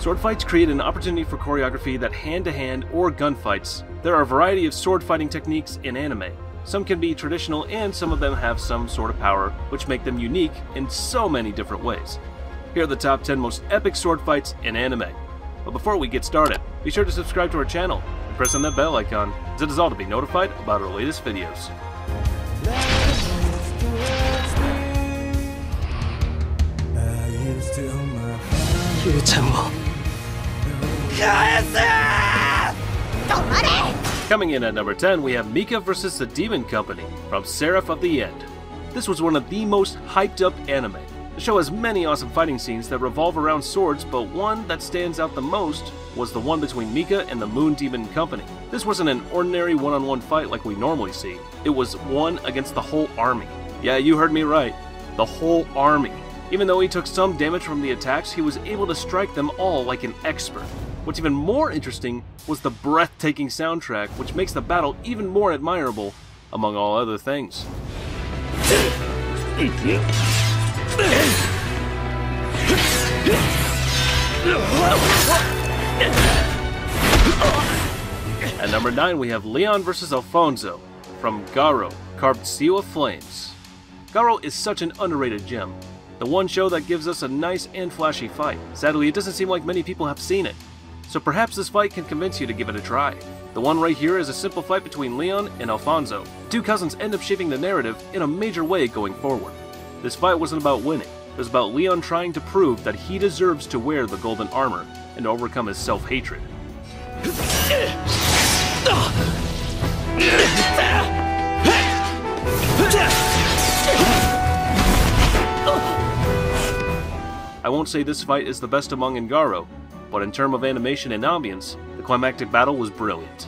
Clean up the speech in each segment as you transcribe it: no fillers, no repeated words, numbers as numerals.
Sword fights create an opportunity for choreography that hand-to-hand or gunfights. There are a variety of sword fighting techniques in anime. Some can be traditional and some of them have some sort of power, which make them unique in so many different ways. Here are the top 10 most epic sword fights in anime. But before we get started, be sure to subscribe to our channel and press on that bell icon, as it is all to be notified about our latest videos. Coming in at number 10, we have Mika vs. the Demon Company from Seraph of the End. This was one of the most hyped up anime. The show has many awesome fighting scenes that revolve around swords, but one that stands out the most was the one between Mika and the Moon Demon Company. This wasn't an ordinary one-on-one fight like we normally see. It was one against the whole army. Yeah, you heard me right. The whole army. Even though he took some damage from the attacks, he was able to strike them all like an expert. What's even more interesting was the breathtaking soundtrack, which makes the battle even more admirable, among all other things. At number 9, we have Leon vs. Alfonso from GARO, Carved Steel of Flames. GARO is such an underrated gem. The one show that gives us a nice and flashy fight. Sadly, it doesn't seem like many people have seen it. So perhaps this fight can convince you to give it a try. The one right here is a simple fight between Leon and Alfonso. The two cousins end up shaping the narrative in a major way going forward. This fight wasn't about winning. It was about Leon trying to prove that he deserves to wear the golden armor and to overcome his self-hatred. I won't say this fight is the best among in GARO, but in terms of animation and ambience, the climactic battle was brilliant.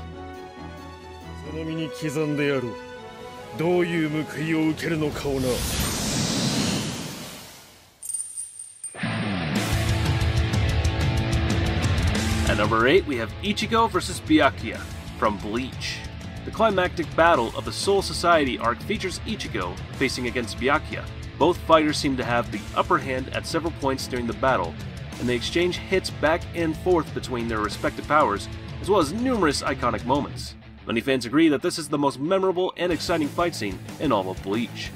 At number 8, we have Ichigo vs. Byakuya from Bleach. The climactic battle of the Soul Society arc features Ichigo facing against Byakuya. Both fighters seem to have the upper hand at several points during the battle, and they exchange hits back and forth between their respective powers, as well as numerous iconic moments. Many fans agree that this is the most memorable and exciting fight scene in all of Bleach.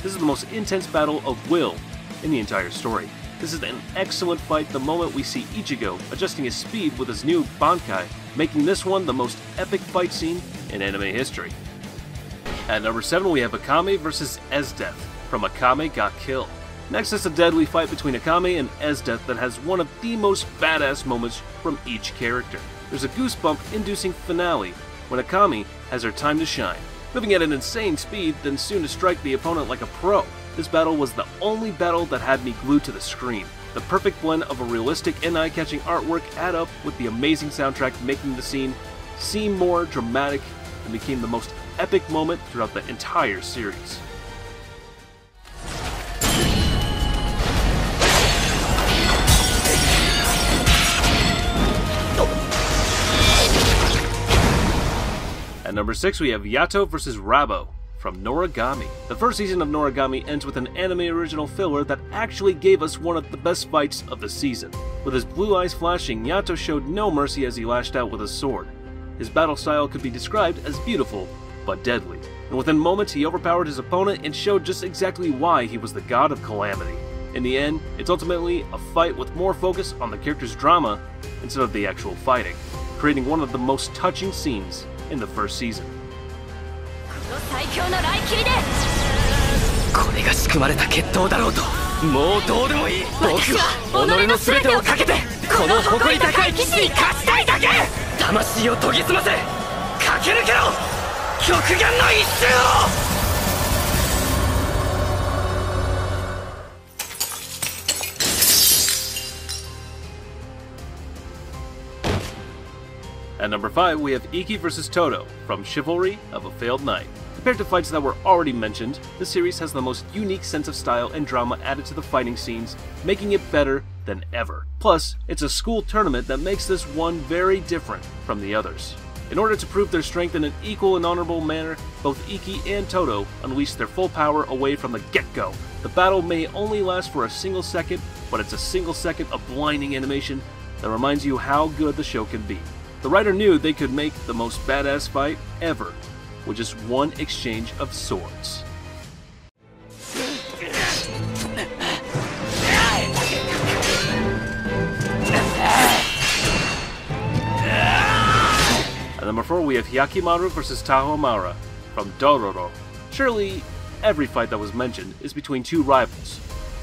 This is the most intense battle of will in the entire story. This is an excellent fight the moment we see Ichigo adjusting his speed with his new Bankai, making this one the most epic fight scene in anime history. At number 7, we have Akame vs. esdeath from Akame Got Killed. Next is a deadly fight between Akame and esdeath that has one of the most badass moments from each character. There's a goosebump-inducing finale when Akame has her time to shine, moving at an insane speed, then soon to strike the opponent like a pro. This battle was the only battle that had me glued to the screen. The perfect blend of a realistic and eye-catching artwork add up with the amazing soundtrack, making the scene seem more dramatic and became the most epic moment throughout the entire series. At number 6, we have Yato vs. Rabo from Noragami. The first season of Noragami ends with an anime original filler that actually gave us one of the best fights of the season. With his blue eyes flashing, Yato showed no mercy as he lashed out with his sword. His battle style could be described as beautiful, but deadly. And within moments, he overpowered his opponent and showed just exactly why he was the god of calamity. In the end, it's ultimately a fight with more focus on the character's drama instead of the actual fighting, creating one of the most touching scenes in the first season. At number 5, we have Ikki vs. Todo from Chivalry of a Failed Knight. Compared to fights that were already mentioned, the series has the most unique sense of style and drama added to the fighting scenes, making it better than ever. Plus, it's a school tournament that makes this one very different from the others. In order to prove their strength in an equal and honorable manner, both Ikki and Todo unleash their full power away from the get-go. The battle may only last for a single second, but it's a single second of blinding animation that reminds you how good the show can be. The writer knew they could make the most badass fight ever with just one exchange of swords. At number 4, we have Hyakimaru vs. tahomaru from Dororo. Surely, every fight that was mentioned is between two rivals,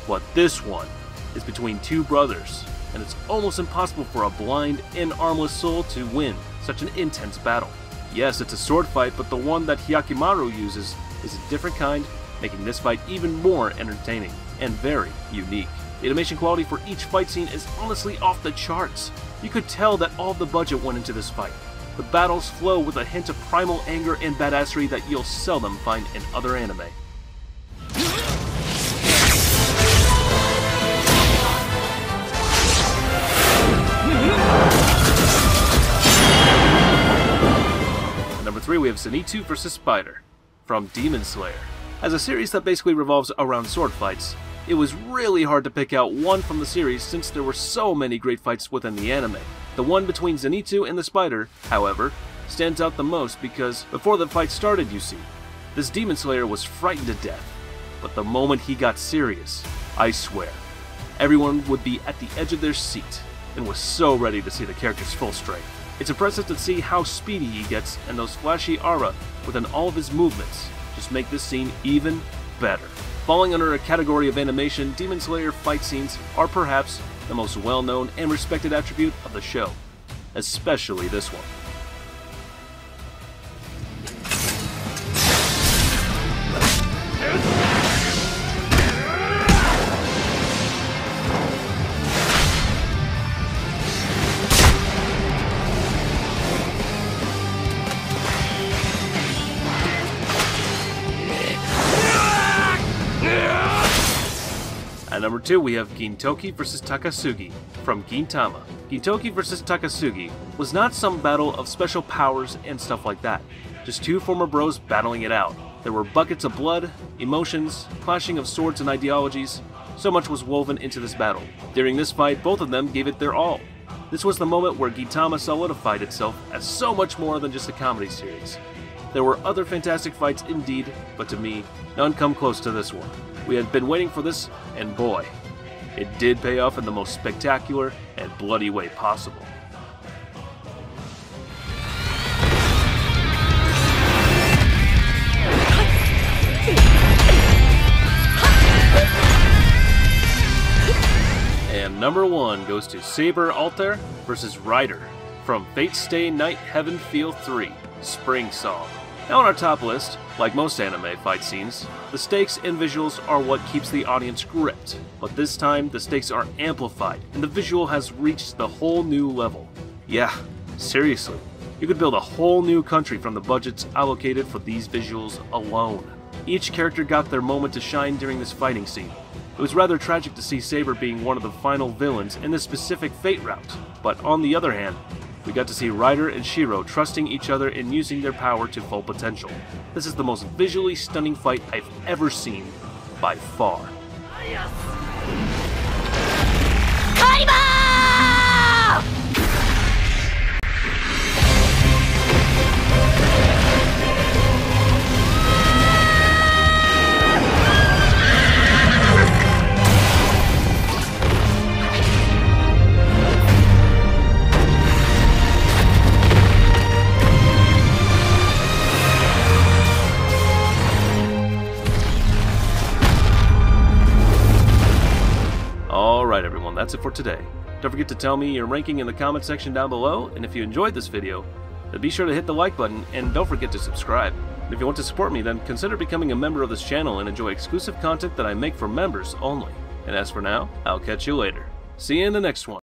but this one is between two brothers, and it's almost impossible for a blind and armless soul to win such an intense battle. Yes, it's a sword fight, but the one that Hyakimaru uses is a different kind, making this fight even more entertaining and very unique. The animation quality for each fight scene is honestly off the charts. You could tell that all the budget went into this fight. The battles flow with a hint of primal anger and badassery that you'll seldom find in other anime. At number 3, we have Zenitsu vs. Spider from Demon Slayer. As a series that basically revolves around sword fights, it was really hard to pick out one from the series since there were so many great fights within the anime. The one between Zenitsu and the Spider, however, stands out the most because before the fight started, you see, this Demon Slayer was frightened to death. But the moment he got serious, I swear, everyone would be at the edge of their seat and was so ready to see the character's full strength. It's impressive to see how speedy he gets, and those flashy aura within all of his movements just make this scene even better. Falling under a category of animation, Demon Slayer fight scenes are perhaps the most well-known and respected attribute of the show, especially this one. At number 2, we have Gintoki vs. Takasugi from Gintama. Gintoki vs. Takasugi was not some battle of special powers and stuff like that, just two former bros battling it out. There were buckets of blood, emotions, clashing of swords and ideologies. So much was woven into this battle. During this fight, both of them gave it their all. This was the moment where Gintama solidified itself as so much more than just a comedy series. There were other fantastic fights indeed, but to me, none come close to this one. We had been waiting for this, and boy, it did pay off in the most spectacular and bloody way possible. And number 1 goes to Saber Alter vs. Rider from Fate Stay Night Heaven Feel 3, Spring Song. Now on our top list, like most anime fight scenes, the stakes and visuals are what keeps the audience gripped. But this time, the stakes are amplified, and the visual has reached the whole new level. Yeah, seriously, you could build a whole new country from the budgets allocated for these visuals alone. Each character got their moment to shine during this fighting scene. It was rather tragic to see Saber being one of the final villains in this specific fate route, but on the other hand, we got to see Ryder and Shiro trusting each other and using their power to full potential. This is the most visually stunning fight I've ever seen, by far. Alright everyone, that's it for today. Don't forget to tell me your ranking in the comment section down below, and if you enjoyed this video, Then be sure to hit the like button and don't forget to subscribe. And if you want to support me, then consider becoming a member of this channel and enjoy exclusive content that I make for members only. And as for now, I'll catch you later. See you in the next one.